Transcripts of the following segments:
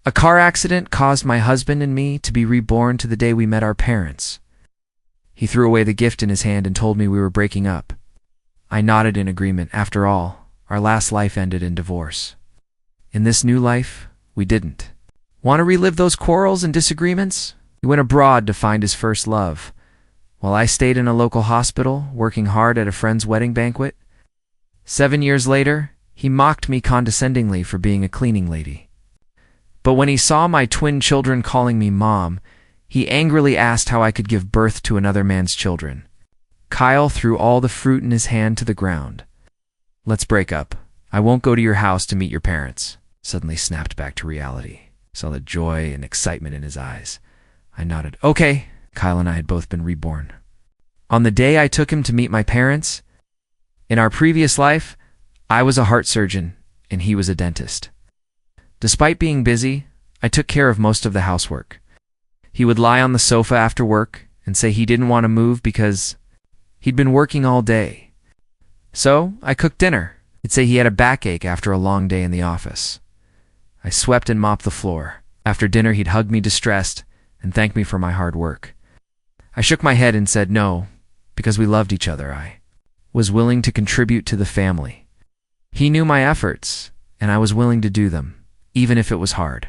A car accident caused my husband and me to be reborn to the day we met our parents. He threw away the gift in his hand and told me we were breaking up. I nodded in agreement. After all, our last life ended in divorce. In this new life, we didn't. Want to relive those quarrels and disagreements? He went abroad to find his first love, while I stayed in a local hospital, working hard at a friend's wedding banquet. 7 years later, he mocked me condescendingly for being a cleaning lady. But when he saw my twin children calling me mom, he angrily asked how I could give birth to another man's children. Kyle threw all the fruit in his hand to the ground. Let's break up. I won't go to your house to meet your parents. Suddenly snapped back to reality. Saw the joy and excitement in his eyes. I nodded. Okay. Kyle and I had both been reborn. On the day I took him to meet my parents, in our previous life, I was a heart surgeon and he was a dentist. Despite being busy, I took care of most of the housework. He would lie on the sofa after work and say he didn't want to move because he'd been working all day. So I cooked dinner. He'd say he had a backache after a long day in the office. I swept and mopped the floor. After dinner, he'd hug me distressed and thank me for my hard work. I shook my head and said no, because we loved each other. I was willing to contribute to the family. He knew my efforts, and I was willing to do them, even if it was hard.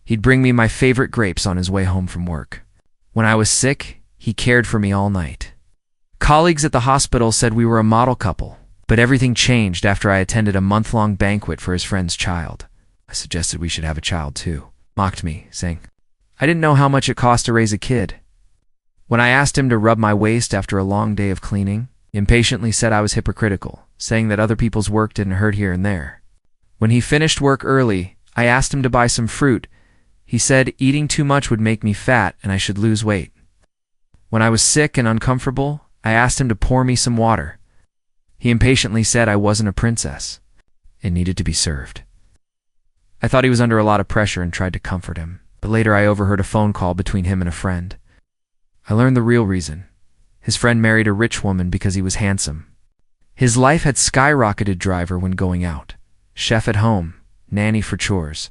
He'd bring me my favorite grapes on his way home from work. When I was sick, he cared for me all night. Colleagues at the hospital said we were a model couple, but everything changed after I attended a month-long banquet for his friend's child. I suggested we should have a child too. Mocked me, saying I didn't know how much it cost to raise a kid. When I asked him to rub my waist after a long day of cleaning, he impatiently said I was hypocritical, saying that other people's work didn't hurt here and there. When he finished work early, I asked him to buy some fruit. He said eating too much would make me fat and I should lose weight. When I was sick and uncomfortable, I asked him to pour me some water. He impatiently said I wasn't a princess. It needed to be served. I thought he was under a lot of pressure and tried to comfort him, but later I overheard a phone call between him and a friend. I learned the real reason. His friend married a rich woman because he was handsome. His life had skyrocketed. Driver when going out, chef at home, nanny for chores.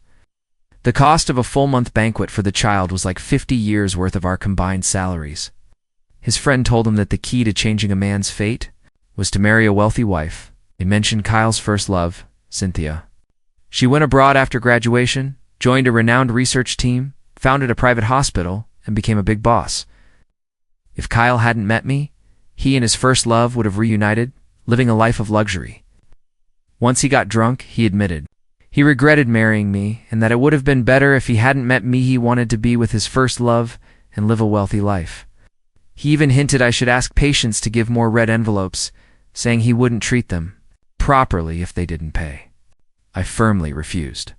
The cost of a full-month banquet for the child was like 50 years' worth of our combined salaries. His friend told him that the key to changing a man's fate was to marry a wealthy wife. They mentioned Kyle's first love, Cynthia. She went abroad after graduation, joined a renowned research team, founded a private hospital, and became a big boss. If Kyle hadn't met me, he and his first love would have reunited, living a life of luxury. Once he got drunk, he admitted he regretted marrying me and that it would have been better if he hadn't met me. He wanted to be with his first love and live a wealthy life. He even hinted I should ask patients to give more red envelopes, saying he wouldn't treat them properly if they didn't pay. I firmly refused.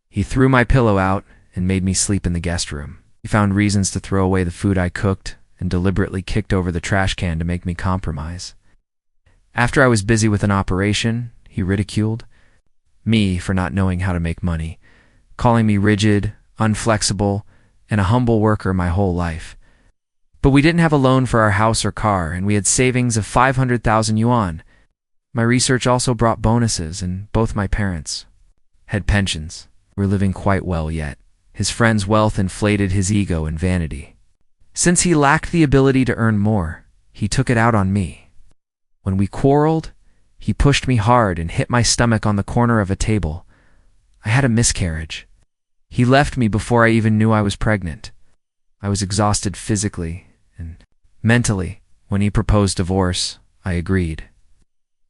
He threw my pillow out and made me sleep in the guest room. He found reasons to throw away the food I cooked and deliberately kicked over the trash can to make me compromise. After I was busy with an operation, he ridiculed me for not knowing how to make money, calling me rigid, unflexible, and a humble worker my whole life. But we didn't have a loan for our house or car, and we had savings of 500,000 yuan. My research also brought bonuses, and both my parents had pensions. We were living quite well yet. His friend's wealth inflated his ego and vanity. Since he lacked the ability to earn more, he took it out on me. When we quarreled, he pushed me hard and hit my stomach on the corner of a table. I had a miscarriage. He left me before I even knew I was pregnant. I was exhausted physically and mentally. When he proposed divorce, I agreed.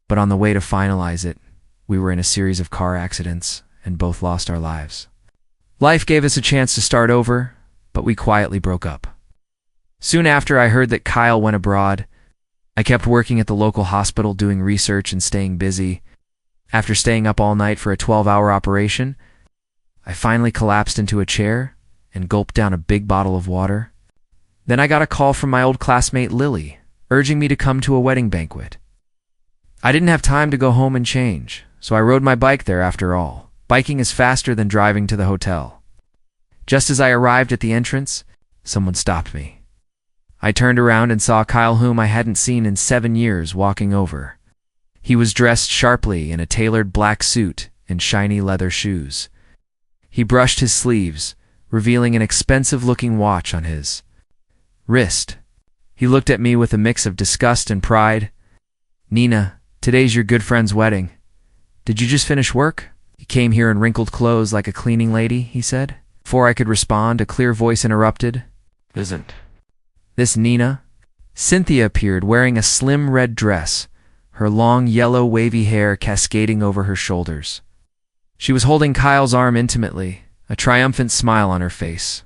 But on the way to finalize it, we were in a series of car accidents and both lost our lives. Life gave us a chance to start over, but we quietly broke up. Soon after, I heard that Kyle went abroad. I kept working at the local hospital doing research and staying busy. After staying up all night for a 12-hour operation, I finally collapsed into a chair and gulped down a big bottle of water. Then I got a call from my old classmate Lily, urging me to come to a wedding banquet. I didn't have time to go home and change, so I rode my bike there after all. Biking is faster than driving to the hotel. Just as I arrived at the entrance, someone stopped me. I turned around and saw Kyle, whom I hadn't seen in 7 years, walking over. He was dressed sharply in a tailored black suit and shiny leather shoes. He brushed his sleeves, revealing an expensive-looking watch on his wrist. He looked at me with a mix of disgust and pride. "Nina, today's your good friend's wedding. Did you just finish work?" "He came here in wrinkled clothes like a cleaning lady," he said. Before I could respond, a clear voice interrupted. "Isn't this Nina?" Cynthia appeared wearing a slim red dress, her long yellow wavy hair cascading over her shoulders. She was holding Kyle's arm intimately, a triumphant smile on her face.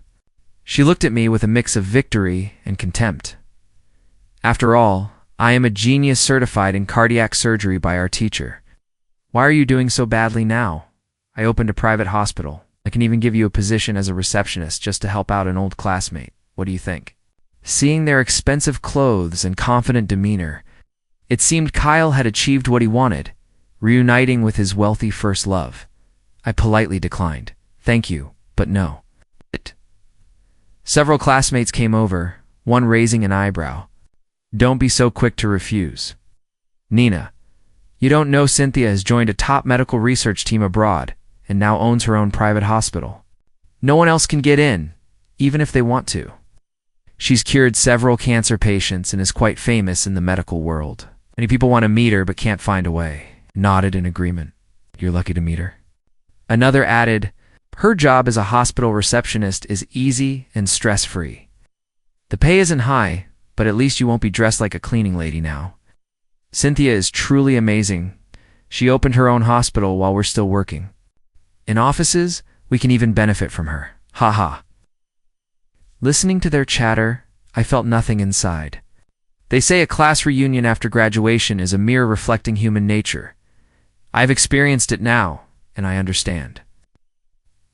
She looked at me with a mix of victory and contempt. "After all, I am a genius certified in cardiac surgery by our teacher. Why are you doing so badly now? I opened a private hospital. I can even give you a position as a receptionist just to help out an old classmate. What do you think?" Seeing their expensive clothes and confident demeanor, it seemed Kyle had achieved what he wanted, reuniting with his wealthy first love. I politely declined. "Thank you, but no." Several classmates came over, one raising an eyebrow. "Don't be so quick to refuse. Nina, you don't know Cynthia has joined a top medical research team abroad and now owns her own private hospital. No one else can get in, even if they want to. She's cured several cancer patients and is quite famous in the medical world. Many people want to meet her but can't find a way." Nodded in agreement. "You're lucky to meet her." Another added, "Her job as a hospital receptionist is easy and stress-free. The pay isn't high, but at least you won't be dressed like a cleaning lady now. Cynthia is truly amazing. She opened her own hospital while we're still working. In offices, we can even benefit from her. Ha ha." Listening to their chatter, I felt nothing inside. They say a class reunion after graduation is a mirror reflecting human nature. I've experienced it now, and I understand.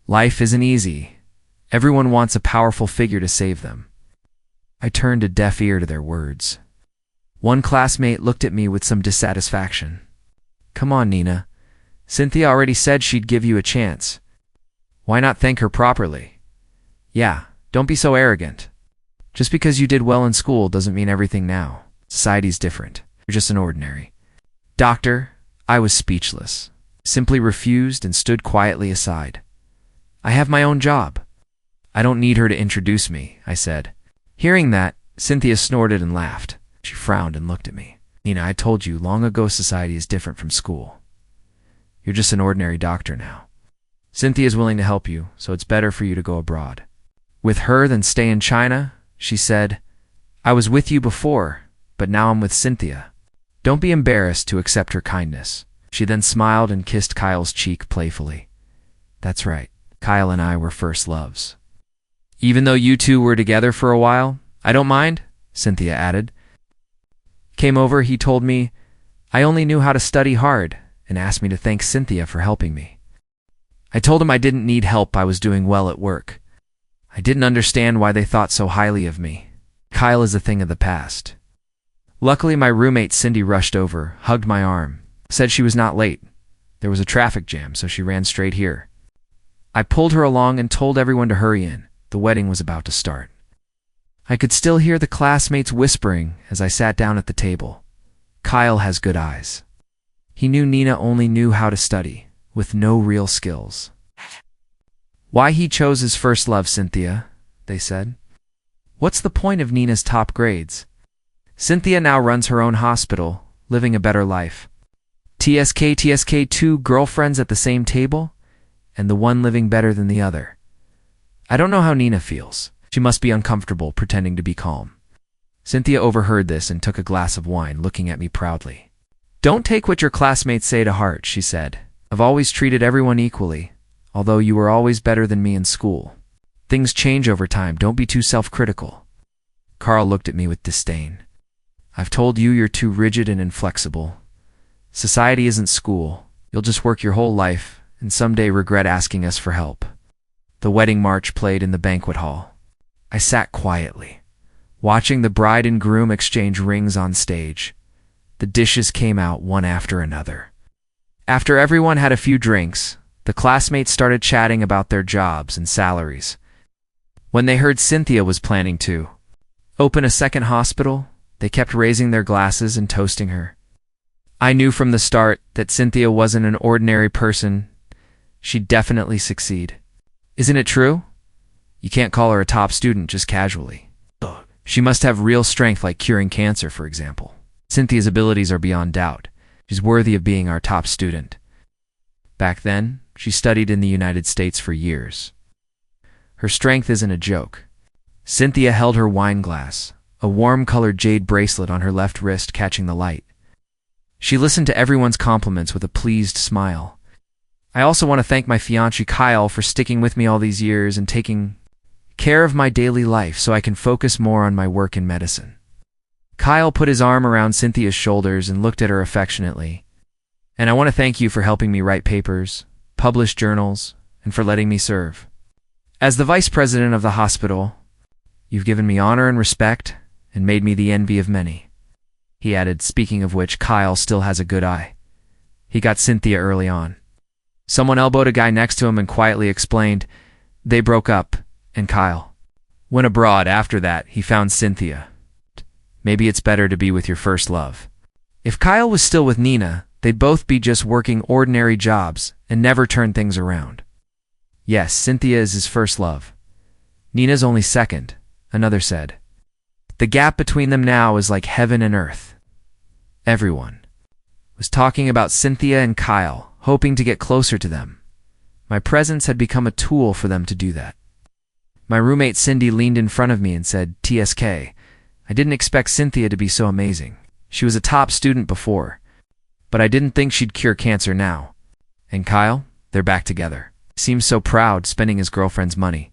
Life isn't easy. Everyone wants a powerful figure to save them. I turned a deaf ear to their words. One classmate looked at me with some dissatisfaction. "Come on, Nina. Cynthia already said she'd give you a chance. Why not thank her properly? Yeah, don't be so arrogant. Just because you did well in school doesn't mean everything now. Society's different. You're just an ordinary." "Doctor," I was speechless. Simply refused and stood quietly aside. "I have my own job. I don't need her to introduce me," I said. Hearing that, Cynthia snorted and laughed. She frowned and looked at me. "Nina, I told you long ago society is different from school. You're just an ordinary doctor now. Cynthia's willing to help you, so it's better for you to go abroad. With her than stay in China," she said. "I was with you before, but now I'm with Cynthia. Don't be embarrassed to accept her kindness." She then smiled and kissed Kyle's cheek playfully. "That's right. Kyle and I were first loves. Even though you two were together for a while, I don't mind," Cynthia added. "Came over, he told me I only knew how to study hard and asked me to thank Cynthia for helping me. I told him I didn't need help, I was doing well at work. I didn't understand why they thought so highly of me. Kyle is a thing of the past." Luckily, my roommate Cindy rushed over, hugged my arm, said she was not late. There was a traffic jam, so she ran straight here. I pulled her along and told everyone to hurry in. The wedding was about to start. I could still hear the classmates whispering as I sat down at the table. Kyle has good eyes. He knew Nina only knew how to study, with no real skills. "Why he chose his first love, Cynthia," they said. "What's the point of Nina's top grades? Cynthia now runs her own hospital, living a better life. TSK, two girlfriends at the same table, and the one living better than the other. I don't know how Nina feels. She must be uncomfortable pretending to be calm." Cynthia overheard this and took a glass of wine, looking at me proudly. "Don't take what your classmates say to heart," she said. "I've always treated everyone equally, although you were always better than me in school. Things change over time. Don't be too self-critical." Carl looked at me with disdain. "I've told you you're too rigid and inflexible. Society isn't school. You'll just work your whole life and someday regret asking us for help." The wedding march played in the banquet hall. I sat quietly, watching the bride and groom exchange rings on stage. The dishes came out one after another. After everyone had a few drinks, the classmates started chatting about their jobs and salaries. When they heard Cynthia was planning to open a second hospital, they kept raising their glasses and toasting her. I knew from the start that Cynthia wasn't an ordinary person. She'd definitely succeed. Isn't it true? You can't call her a top student just casually. She must have real strength, like curing cancer, for example. Cynthia's abilities are beyond doubt. She's worthy of being our top student. Back then, she studied in the United States for years. Her strength isn't a joke. Cynthia held her wine glass, a warm-colored jade bracelet on her left wrist catching the light. She listened to everyone's compliments with a pleased smile. I also want to thank my fiancé Kyle for sticking with me all these years and taking care of my daily life so I can focus more on my work in medicine. Kyle put his arm around Cynthia's shoulders and looked at her affectionately. And I want to thank you for helping me write papers, publish journals, and for letting me serve. As the vice president of the hospital, you've given me honor and respect and made me the envy of many. He added, speaking of which, Kyle still has a good eye. He got Cynthia early on. Someone elbowed a guy next to him and quietly explained, they broke up, and Kyle went abroad. After that, he found Cynthia. Maybe it's better to be with your first love. If Kyle was still with Nina, they'd both be just working ordinary jobs and never turn things around. Yes, Cynthia is his first love. Nina's only second, another said. The gap between them now is like heaven and earth. Everyone was talking about Cynthia and Kyle, hoping to get closer to them. My presence had become a tool for them to do that. My roommate Cindy leaned in front of me and said, TSK, I didn't expect Cynthia to be so amazing. She was a top student before, but I didn't think she'd cure cancer now. And Kyle, they're back together. Seems so proud, spending his girlfriend's money.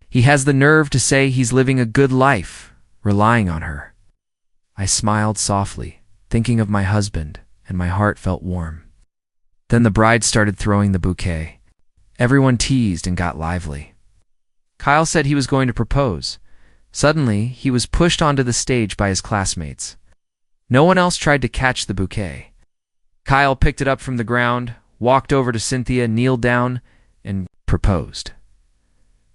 He has the nerve to say he's living a good life, relying on her. I smiled softly, thinking of my husband, and my heart felt warm. Then the bride started throwing the bouquet. Everyone teased and got lively. Kyle said he was going to propose. Suddenly, he was pushed onto the stage by his classmates. No one else tried to catch the bouquet. Kyle picked it up from the ground, walked over to Cynthia, kneeled down, and proposed.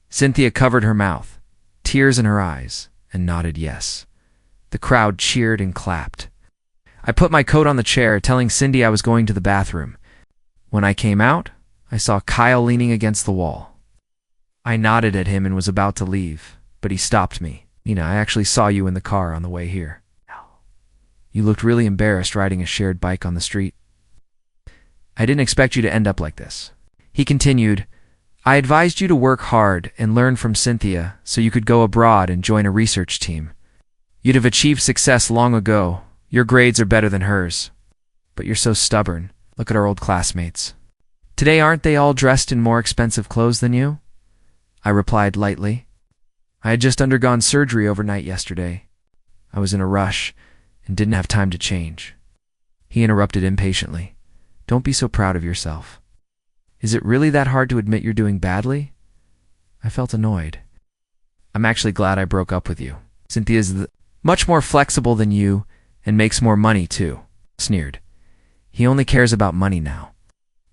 Cynthia covered her mouth, tears in her eyes, and nodded yes. The crowd cheered and clapped. I put my coat on the chair, telling Cindy I was going to the bathroom. When I came out, I saw Kyle leaning against the wall. I nodded at him and was about to leave, but he stopped me. Nina, I actually saw you in the car on the way here. You looked really embarrassed riding a shared bike on the street. I didn't expect you to end up like this. He continued, I advised you to work hard and learn from Cynthia so you could go abroad and join a research team. You'd have achieved success long ago. Your grades are better than hers. But you're so stubborn. Look at our old classmates. Today, aren't they all dressed in more expensive clothes than you? I replied lightly. I had just undergone surgery overnight yesterday. I was in a rush and didn't have time to change. He interrupted impatiently. Don't be so proud of yourself. Is it really that hard to admit you're doing badly? I felt annoyed. I'm actually glad I broke up with you. Cynthia's much more flexible than you and makes more money too. Sneered. He only cares about money now.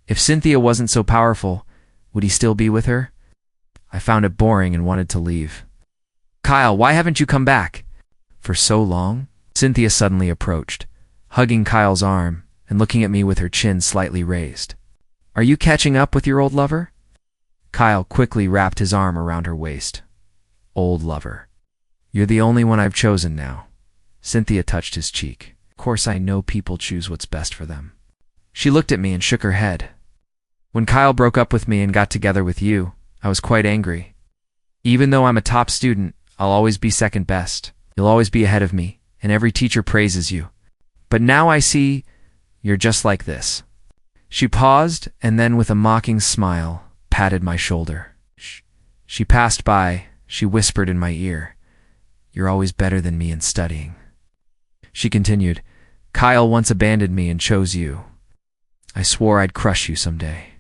If Cynthia wasn't so powerful, would he still be with her? I found it boring and wanted to leave. Kyle, why haven't you come back? For so long? Cynthia suddenly approached, hugging Kyle's arm and looking at me with her chin slightly raised. Are you catching up with your old lover? Kyle quickly wrapped his arm around her waist. Old lover. You're the only one I've chosen now. Cynthia touched his cheek. Of course I know people choose what's best for them. She looked at me and shook her head. When Kyle broke up with me and got together with you, I was quite angry. Even though I'm a top student, I'll always be second best. You'll always be ahead of me, and every teacher praises you. But now I see you're just like this. She paused, and then with a mocking smile, patted my shoulder. She passed by. She whispered in my ear, You're always better than me in studying. She continued, Kyle once abandoned me and chose you. I swore I'd crush you someday.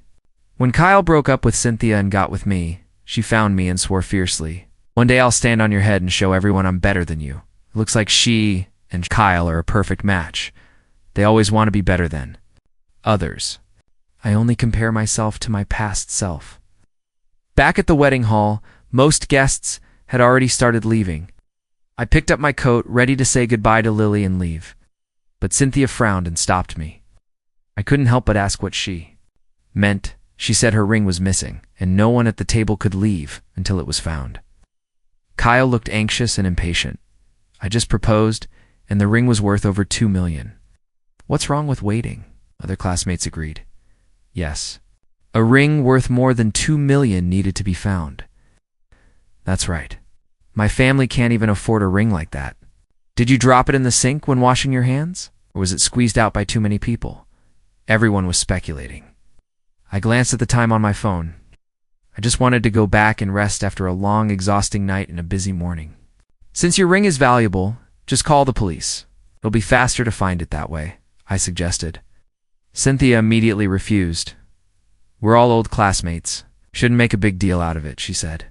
When Kyle broke up with Cynthia and got with me, she found me and swore fiercely, One day I'll stand on your head and show everyone I'm better than you. It looks like she and Kyle are a perfect match. They always want to be better than others. I only compare myself to my past self. Back at the wedding hall, most guests had already started leaving. I picked up my coat, ready to say goodbye to Lily and leave. But Cynthia frowned and stopped me. I couldn't help but ask what she meant. She said her ring was missing, and no one at the table could leave until it was found. Kyle looked anxious and impatient. I just proposed, and the ring was worth over $2 million. What's wrong with waiting? Other classmates agreed. Yes. A ring worth more than $2 million needed to be found. That's right. My family can't even afford a ring like that. Did you drop it in the sink when washing your hands? Or was it squeezed out by too many people? Everyone was speculating. I glanced at the time on my phone. I just wanted to go back and rest after a long, exhausting night and a busy morning. Since your ring is valuable, just call the police. It'll be faster to find it that way, I suggested. Cynthia immediately refused. We're all old classmates. Shouldn't make a big deal out of it, she said.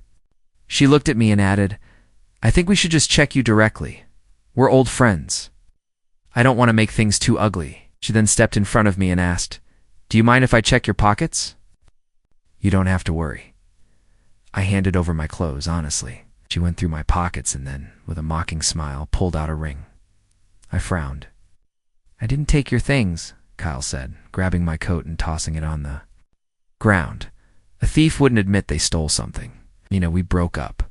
She looked at me and added, I think we should just check you directly. We're old friends. I don't want to make things too ugly. She then stepped in front of me and asked, Do you mind if I check your pockets? You don't have to worry. I handed over my clothes, honestly. She went through my pockets and then, with a mocking smile, pulled out a ring. I frowned. I didn't take your things, Kyle said, grabbing my coat and tossing it on the ground. A thief wouldn't admit they stole something. We broke up.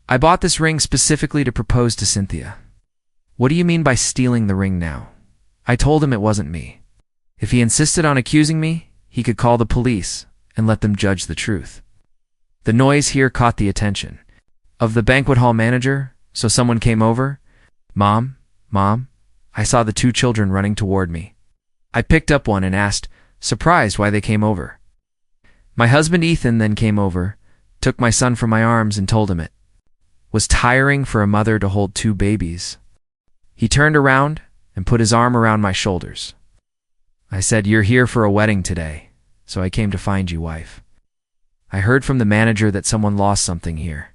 I bought this ring specifically to propose to Cynthia. What do you mean by stealing the ring now? I told him it wasn't me. If he insisted on accusing me, he could call the police and let them judge the truth. The noise here caught the attention of the banquet hall manager, so someone came over. Mom, I saw the two children running toward me. I picked up one and asked, surprised why they came over. My husband Ethan then came over, took my son from my arms and told him it was tiring for a mother to hold two babies. He turned around and put his arm around my shoulders. I said, You're here for a wedding today, so I came to find you, wife. I heard from the manager that someone lost something here.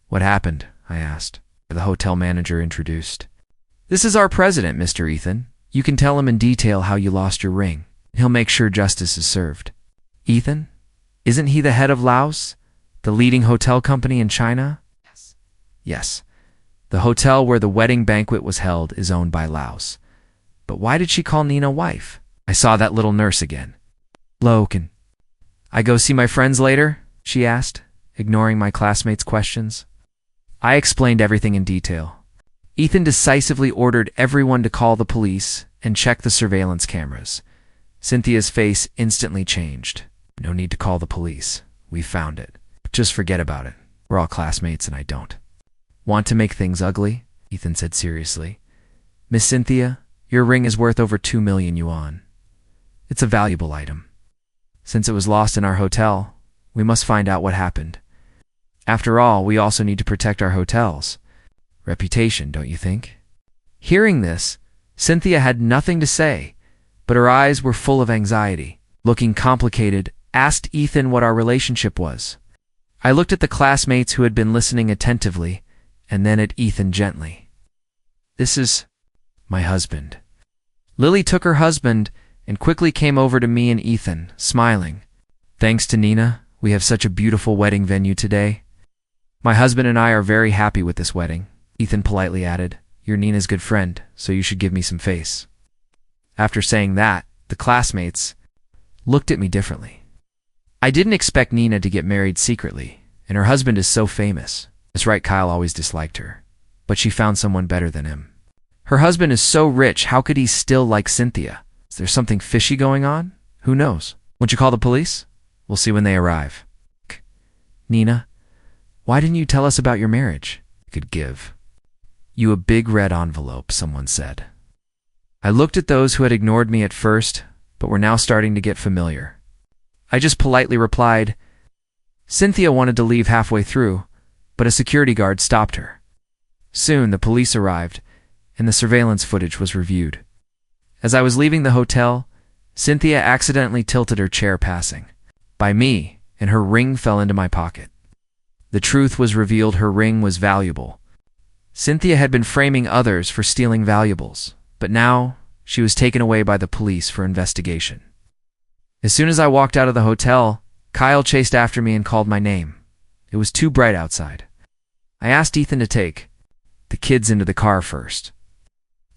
What happened? I asked. The hotel manager introduced. This is our president, Mr. Ethan. You can tell him in detail how you lost your ring. He'll make sure justice is served. Ethan? Isn't he the head of Laos, the leading hotel company in China? Yes. The hotel where the wedding banquet was held is owned by Laos. But why did she call Nina wife? I saw that little nurse again. Lo, can I go see my friends later? She asked, ignoring my classmates' questions. I explained everything in detail. Ethan decisively ordered everyone to call the police and check the surveillance cameras. Cynthia's face instantly changed. No need to call the police. We found it. Just forget about it. We're all classmates and I don't. Want to make things ugly? Ethan said seriously. Miss Cynthia, your ring is worth over 2 million yuan. It's a valuable item. Since it was lost in our hotel, we must find out what happened. After all, we also need to protect our hotel's reputation, don't you think? Hearing this, Cynthia had nothing to say, but her eyes were full of anxiety. Looking complicated, asked Ethan what our relationship was. I looked at the classmates who had been listening attentively, and then at Ethan gently. This is my husband. Lily took her husband and quickly came over to me and Ethan, smiling. Thanks to Nina, we have such a beautiful wedding venue today. My husband and I are very happy with this wedding, Ethan politely added. You're Nina's good friend, so you should give me some face. After saying that, the classmates looked at me differently. I didn't expect Nina to get married secretly, and her husband is so famous. That's right, Kyle always disliked her, but she found someone better than him. Her husband is so rich, how could he still like Cynthia? Is there something fishy going on? Who knows? Won't you call the police? We'll see when they arrive. Nina, why didn't you tell us about your marriage? I could give you a big red envelope, someone said. I looked at those who had ignored me at first, but were now starting to get familiar. I just politely replied. Cynthia wanted to leave halfway through, but a security guard stopped her. Soon the police arrived, and the surveillance footage was reviewed. As I was leaving the hotel, Cynthia accidentally tilted her chair passing by me, and her ring fell into my pocket. The truth was revealed: her ring was valuable. Cynthia had been framing others for stealing valuables, but now she was taken away by the police for investigation. As soon as I walked out of the hotel, Kyle chased after me and called my name. It was too bright outside. I asked Ethan to take the kids into the car first.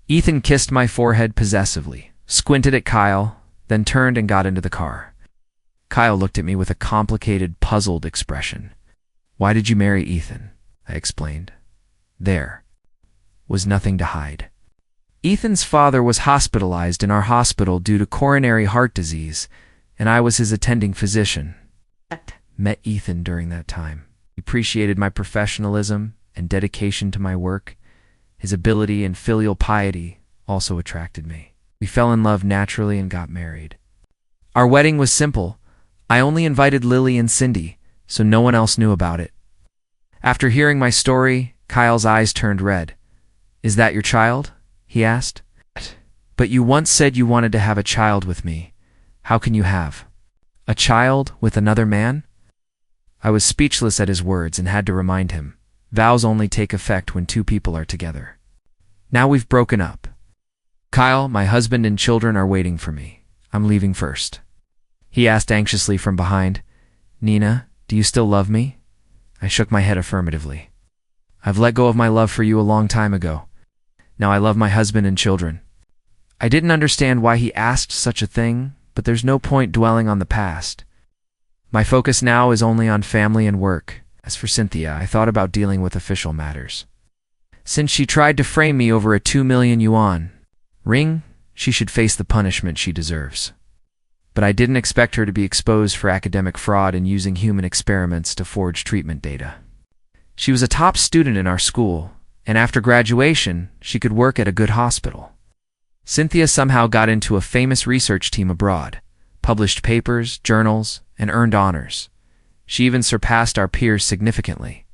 Ethan kissed my forehead possessively, squinted at Kyle, then turned and got into the car. Kyle looked at me with a complicated, puzzled expression. Why did you marry Ethan? I explained. There was nothing to hide. Ethan's father was hospitalized in our hospital due to coronary heart disease, and I was his attending physician. Met Ethan during that time. He appreciated my professionalism and dedication to my work. His ability and filial piety also attracted me. We fell in love naturally and got married. Our wedding was simple. I only invited Lily and Cindy, so no one else knew about it. After hearing my story, Kyle's eyes turned red. Is that your child? He asked. But you once said you wanted to have a child with me. How can you have a child with another man? I was speechless at his words and had to remind him. Vows only take effect when two people are together. Now we've broken up. Kyle, my husband and children are waiting for me. I'm leaving first. He asked anxiously from behind. Nina, do you still love me? I shook my head affirmatively. I've let go of my love for you a long time ago. Now I love my husband and children. I didn't understand why he asked such a thing, but there's no point dwelling on the past. My focus now is only on family and work. As for Cynthia, I thought about dealing with official matters. Since she tried to frame me over a 2 million yuan ring, she should face the punishment she deserves. But I didn't expect her to be exposed for academic fraud and using human experiments to forge treatment data. She was a top student in our school, and after graduation, she could work at a good hospital. Cynthia somehow got into a famous research team abroad, published papers, journals, and earned honors. She even surpassed our peers significantly.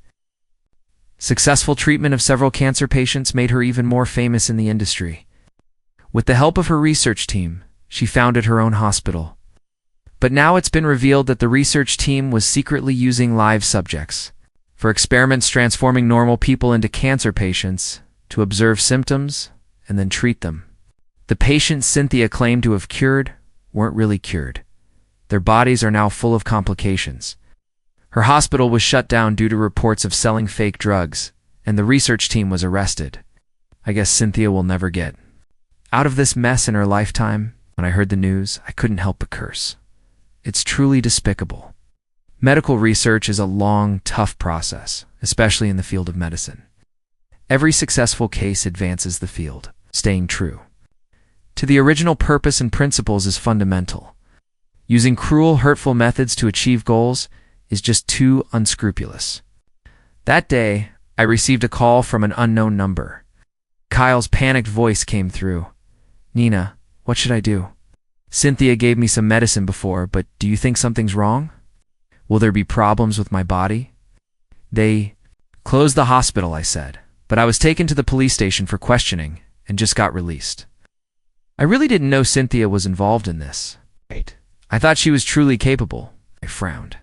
Successful treatment of several cancer patients made her even more famous in the industry. With the help of her research team, she founded her own hospital. But now it's been revealed that the research team was secretly using live subjects for experiments transforming normal people into cancer patients to observe symptoms and then treat them. The patients Cynthia claimed to have cured weren't really cured. Their bodies are now full of complications. Her hospital was shut down due to reports of selling fake drugs, and the research team was arrested. I guess Cynthia will never get out of this mess in her lifetime. When I heard the news, I couldn't help but curse. It's truly despicable. Medical research is a long, tough process, especially in the field of medicine. Every successful case advances the field. Staying true to the original purpose and principles is fundamental. Using cruel, hurtful methods to achieve goals is just too unscrupulous. That day, I received a call from an unknown number. Kyle's panicked voice came through. Nina, what should I do? Cynthia gave me some medicine before, but do you think something's wrong? Will there be problems with my body? They closed the hospital, I said, but I was taken to the police station for questioning and just got released. I really didn't know Cynthia was involved in this. I thought she was truly capable. I frowned.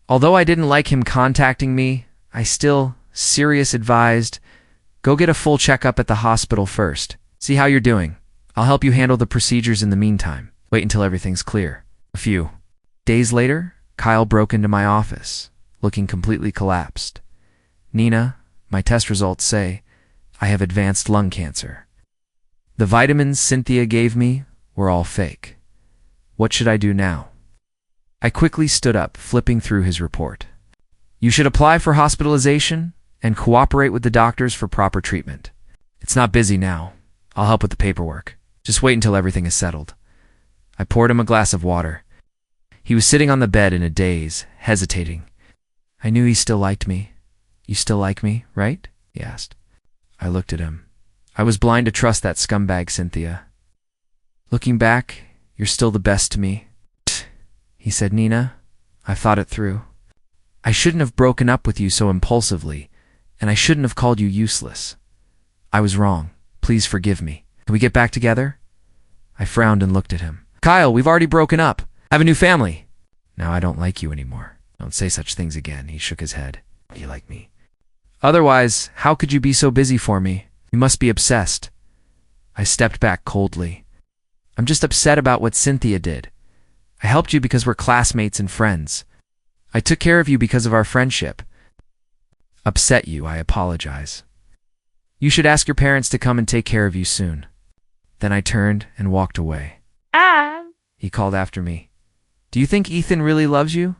Although I didn't like him contacting me, I still advised, go get a full checkup at the hospital first. See how you're doing. I'll help you handle the procedures in the meantime. Wait until everything's clear. A few days later, Kyle broke into my office, looking completely collapsed. Nina, my test results say I have advanced lung cancer. The vitamins Cynthia gave me were all fake. What should I do now? I quickly stood up, flipping through his report. You should apply for hospitalization and cooperate with the doctors for proper treatment. It's not busy now. I'll help with the paperwork. Just wait until everything is settled. I poured him a glass of water. He was sitting on the bed in a daze, hesitating. I knew he still liked me. You still like me, right? He asked. I looked at him. I was blind to trust that scumbag, Cynthia. Looking back, you're still the best to me. He said, Nina, I've thought it through. I shouldn't have broken up with you so impulsively, and I shouldn't have called you useless. I was wrong. Please forgive me. Can we get back together? I frowned and looked at him. Kyle, we've already broken up. I have a new family. Now I don't like you anymore. Don't say such things again. He shook his head. You like me. Otherwise, how could you be so busy for me? You must be obsessed. I stepped back coldly. I'm just upset about what Cynthia did. I helped you because we're classmates and friends. I took care of you because of our friendship. Upset you, I apologize. You should ask your parents to come and take care of you soon. Then I turned and walked away. He called after me. Do you think Ethan really loves you?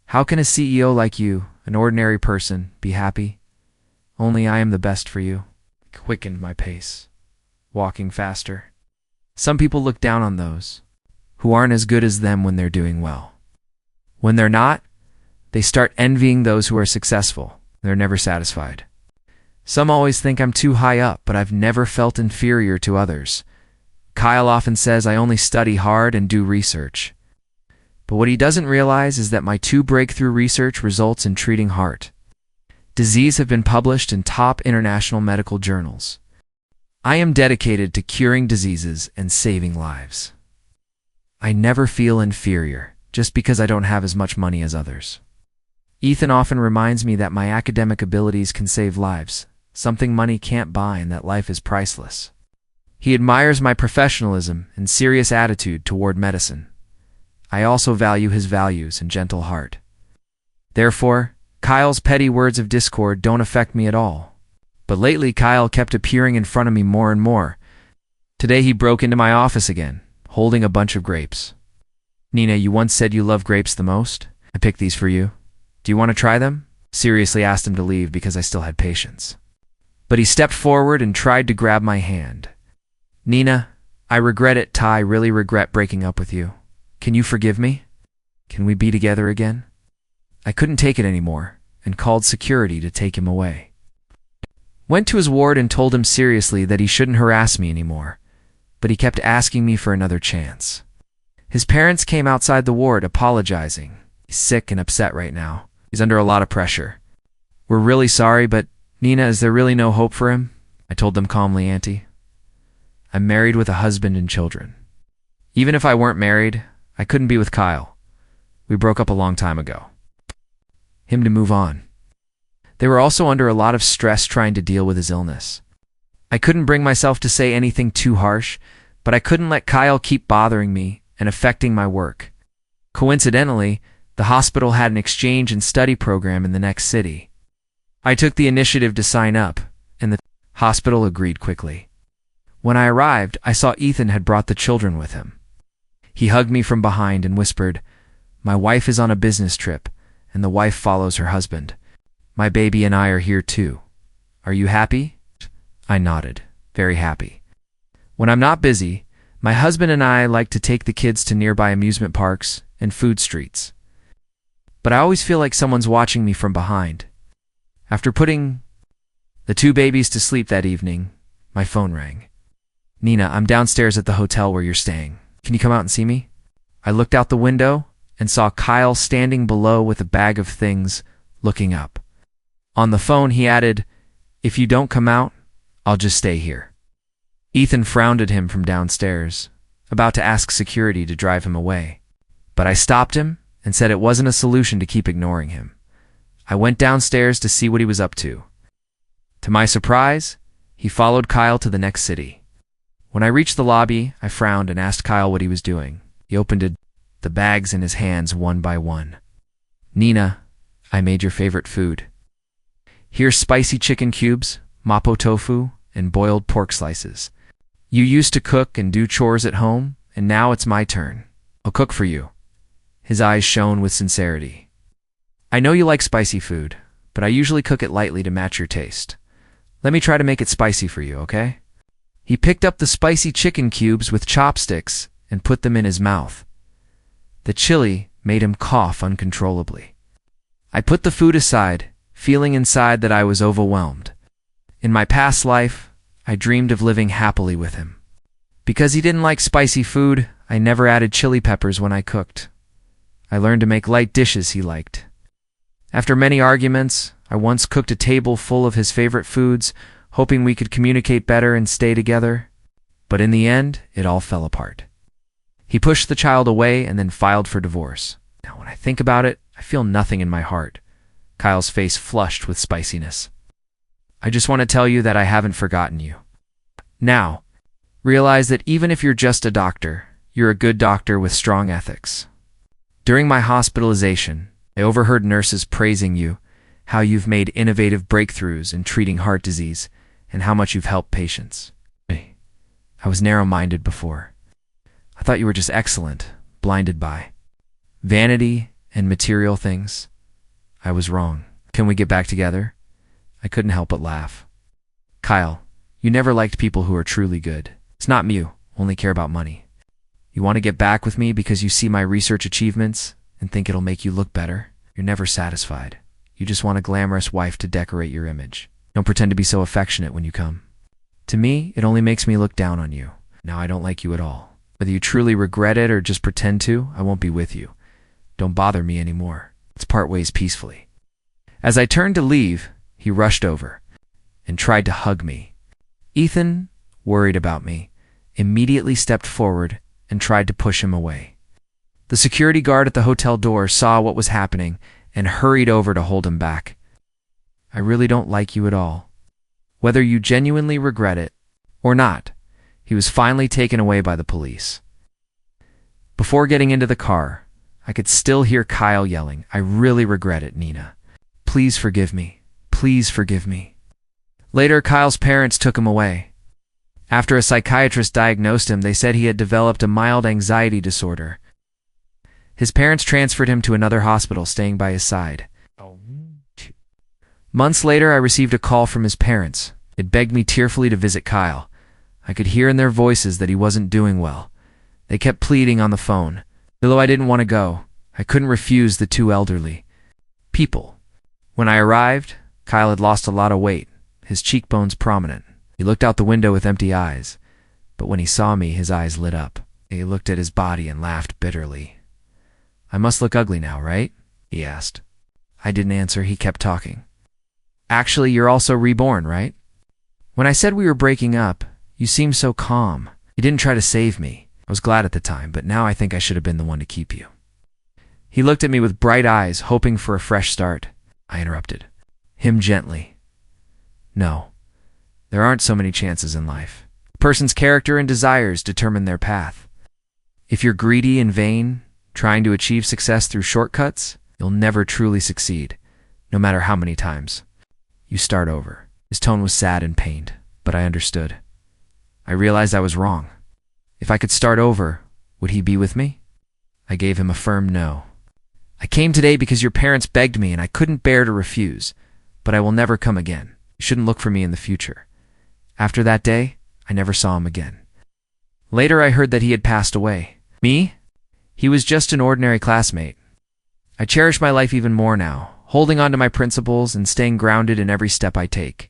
How can a CEO like you, an ordinary person, be happy? Only I am the best for you. Quickened my pace, walking faster. Some people look down on those who aren't as good as them when they're doing well. When they're not, they start envying those who are successful. They're never satisfied. Some always think I'm too high up, but I've never felt inferior to others. Kyle often says I only study hard and do research. But what he doesn't realize is that my 2 breakthrough research results in treating heart disease have been published in top international medical journals. I am dedicated to curing diseases and saving lives. I never feel inferior just because I don't have as much money as others. Ethan often reminds me that my academic abilities can save lives, something money can't buy, and that life is priceless. He admires my professionalism and serious attitude toward medicine. I also value his values and gentle heart. Therefore, Kyle's petty words of discord don't affect me at all. But lately, Kyle kept appearing in front of me more and more. Today he broke into my office again, holding a bunch of grapes. Nina, you once said you love grapes the most. I picked these for you. Do you want to try them? Seriously asked him to leave because I still had patience. But he stepped forward and tried to grab my hand. Nina, I regret it. Ty, really regret breaking up with you. Can you forgive me? Can we be together again? I couldn't take it anymore and called security to take him away. Went to his ward and told him seriously that he shouldn't harass me anymore, but he kept asking me for another chance. His parents came outside the ward apologizing. He's sick and upset right now. He's under a lot of pressure. We're really sorry, but Nina, is there really no hope for him? I told them calmly, Auntie. I'm married with a husband and children. Even if I weren't married, I couldn't be with Kyle. We broke up a long time ago. Him to move on. They were also under a lot of stress trying to deal with his illness. I couldn't bring myself to say anything too harsh, but I couldn't let Kyle keep bothering me and affecting my work. Coincidentally, the hospital had an exchange and study program in the next city. I took the initiative to sign up, and the hospital agreed quickly. When I arrived, I saw Ethan had brought the children with him. He hugged me from behind and whispered, "My wife is on a business trip, and the wife follows her husband. My baby and I are here too. Are you happy?" I nodded, very happy. When I'm not busy, my husband and I like to take the kids to nearby amusement parks and food streets. But I always feel like someone's watching me from behind. After putting the 2 babies to sleep that evening, my phone rang. Nina, I'm downstairs at the hotel where you're staying. Can you come out and see me? I looked out the window and saw Kyle standing below with a bag of things, looking up. On the phone, he added, "If you don't come out, I'll just stay here." Ethan frowned at him from downstairs, about to ask security to drive him away. But I stopped him and said it wasn't a solution to keep ignoring him. I went downstairs to see what he was up to. To my surprise, he followed Kyle to the next city. When I reached the lobby, I frowned and asked Kyle what he was doing. He opened the bags in his hands one by one. "Nina, I made your favorite food. Here's spicy chicken cubes, mapo tofu, and boiled pork slices. You used to cook and do chores at home, and now it's my turn. I'll cook for you." His eyes shone with sincerity. "I know you like spicy food, but I usually cook it lightly to match your taste. Let me try to make it spicy for you, okay?" He picked up the spicy chicken cubes with chopsticks and put them in his mouth. The chili made him cough uncontrollably. I put the food aside, feeling inside that I was overwhelmed. In my past life, I dreamed of living happily with him. Because he didn't like spicy food, I never added chili peppers when I cooked. I learned to make light dishes he liked. After many arguments, I once cooked a table full of his favorite foods, hoping we could communicate better and stay together. But in the end, it all fell apart. He pushed the child away and then filed for divorce. Now, when I think about it, I feel nothing in my heart. Kyle's face flushed with spiciness. "I just want to tell you that I haven't forgotten you. Now, realize that even if you're just a doctor, you're a good doctor with strong ethics. During my hospitalization, I overheard nurses praising you, how you've made innovative breakthroughs in treating heart disease, and how much you've helped patients. I was narrow-minded before. I thought you were just excellent, blinded by vanity, and material things. I was wrong. Can we get back together? I couldn't help but laugh. Kyle, you never liked people who are truly good. It's not me, you only care about money. You want to get back with me because you see my research achievements and think it'll make you look better? You're never satisfied. You just want a glamorous wife to decorate your image. Don't pretend to be so affectionate when you come. To me, it only makes me look down on you. Now I don't like you at all. Whether you truly regret it or just pretend to, I won't be with you. Don't bother me anymore. Let's part ways peacefully. As I turned to leave, he rushed over and tried to hug me. Ethan, worried about me, immediately stepped forward and tried to push him away. The security guard at the hotel door saw what was happening and hurried over to hold him back. I really don't like you at all. Whether you genuinely regret it or not, he was finally taken away by the police. Before getting into the car, I could still hear Kyle yelling, "I really regret it, Nina. Please forgive me. Please forgive me." Later, Kyle's parents took him away. After a psychiatrist diagnosed him, they said he had developed a mild anxiety disorder. His parents transferred him to another hospital, staying by his side. Months later, I received a call from his parents. They begged me tearfully to visit Kyle. I could hear in their voices that he wasn't doing well. They kept pleading on the phone. Although I didn't want to go, I couldn't refuse the two elderly people. When I arrived, Kyle had lost a lot of weight, his cheekbones prominent. He looked out the window with empty eyes, but when he saw me, his eyes lit up. He looked at his body and laughed bitterly. "I must look ugly now, right?" he asked. I didn't answer. He kept talking. "Actually, you're also reborn, right? When I said we were breaking up, you seemed so calm. You didn't try to save me. I was glad at the time, but now I think I should have been the one to keep you." He looked at me with bright eyes, hoping for a fresh start. I interrupted him gently. "No, there aren't so many chances in life. A person's character and desires determine their path. If you're greedy and vain, trying to achieve success through shortcuts, you'll never truly succeed, no matter how many times you start over." His tone was sad and pained, but I understood. I realized I was wrong. If I could start over, would he be with me? I gave him a firm no. "I came today because your parents begged me and I couldn't bear to refuse, but I will never come again. You shouldn't look for me in the future." After that day, I never saw him again. Later, I heard that he had passed away. Me? He was just an ordinary classmate. I cherish my life even more now, holding on to my principles and staying grounded in every step I take.